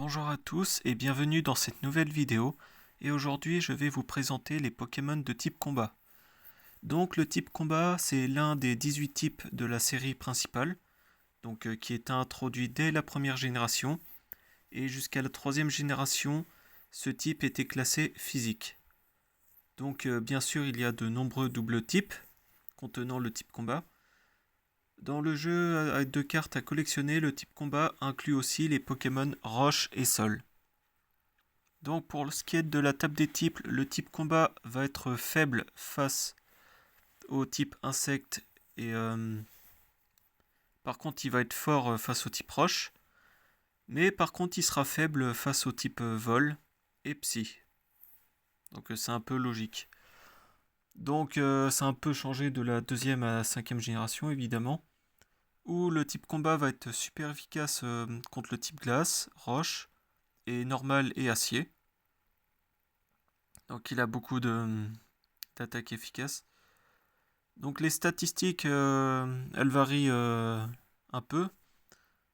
Bonjour à tous et bienvenue dans cette nouvelle vidéo. Et aujourd'hui je vais vous présenter les Pokémon de type combat. Donc le type combat c'est l'un des 18 types de la série principale, qui est introduit dès la première génération. Et jusqu'à la troisième génération, ce type était classé physique. Donc bien sûr il y a de nombreux doubles types contenant le type combat. Dans le jeu avec 2 cartes à collectionner, le type combat inclut aussi les Pokémon roche et sol. Donc pour ce qui est de la table des types, le type combat va être faible face au type insecte et par contre il va être fort face au type roche. Mais par contre il sera faible face au type vol et psy. Donc c'est un peu logique. Donc ça a un peu changé de la deuxième à la cinquième génération évidemment. Où le type combat va être super efficace contre le type glace, roche et normal et acier. Donc il a beaucoup d'attaques efficaces. Donc les statistiques, elles varient un peu.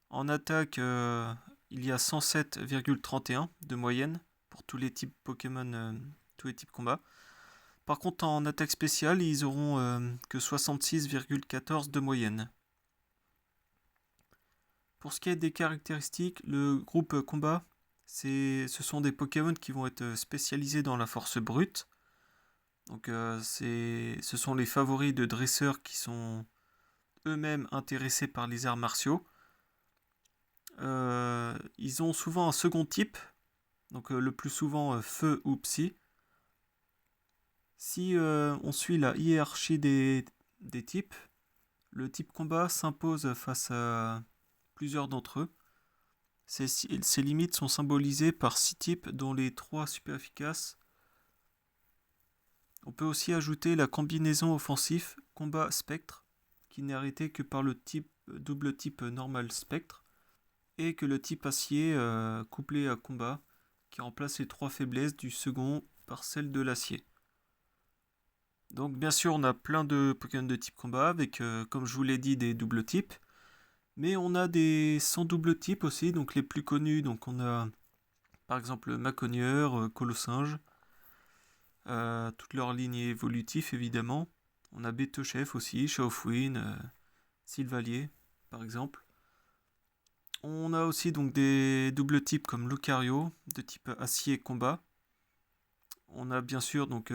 En attaque, il y a 107,31 de moyenne pour tous les types Pokémon, tous les types combat. Par contre, en attaque spéciale, ils auront que 66,14 de moyenne. Pour ce qui est des caractéristiques, le groupe combat, ce sont des Pokémon qui vont être spécialisés dans la force brute. Donc ce sont les favoris de dresseurs qui sont eux-mêmes intéressés par les arts martiaux. Ils ont souvent un second type, donc le plus souvent feu ou psy. Si on suit la hiérarchie des types, le type combat s'impose face à plusieurs d'entre eux. Ces limites sont symbolisées par 6 types dont les 3 super efficaces. On peut aussi ajouter la combinaison offensif combat spectre, qui n'est arrêtée que par le double type normal spectre, et que le type acier couplé à combat, qui remplace les 3 faiblesses du second par celles de l'acier. Donc bien sûr on a plein de Pokémon de type combat avec, comme je vous l'ai dit, des doubles types. Mais on a des sans double type aussi, donc les plus connus. Donc on a par exemple Maconieur, Colossinge, toute leur ligne évolutive évidemment. On a Betochef aussi, Chaofouine, Sylvalier par exemple. On a aussi donc des doubles types comme Lucario, de type acier combat. On a bien sûr donc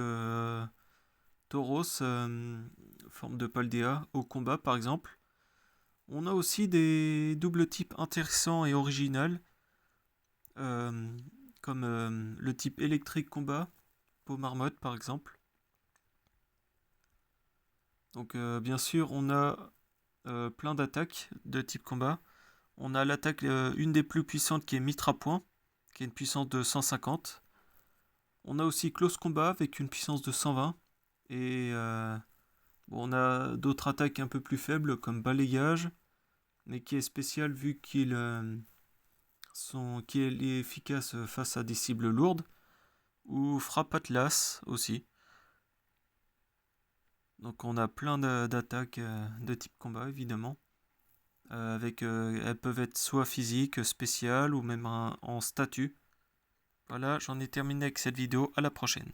Tauros, forme de Paldea, au combat par exemple. On a aussi des doubles types intéressants et originaux, comme le type électrique combat, Peau Marmotte par exemple. Donc bien sûr on a plein d'attaques de type combat. On a l'attaque, une des plus puissantes qui est Mitra Point, qui a une puissance de 150. On a aussi Close Combat avec une puissance de 120. Et on a d'autres attaques un peu plus faibles comme Balayage, mais qui est spécial vu qu'il est efficace face à des cibles lourdes. Ou Frappe Atlas aussi. Donc on a plein d'attaques de type combat évidemment. Elles peuvent être soit physiques, spéciales ou même en statut. Voilà, j'en ai terminé avec cette vidéo. À la prochaine.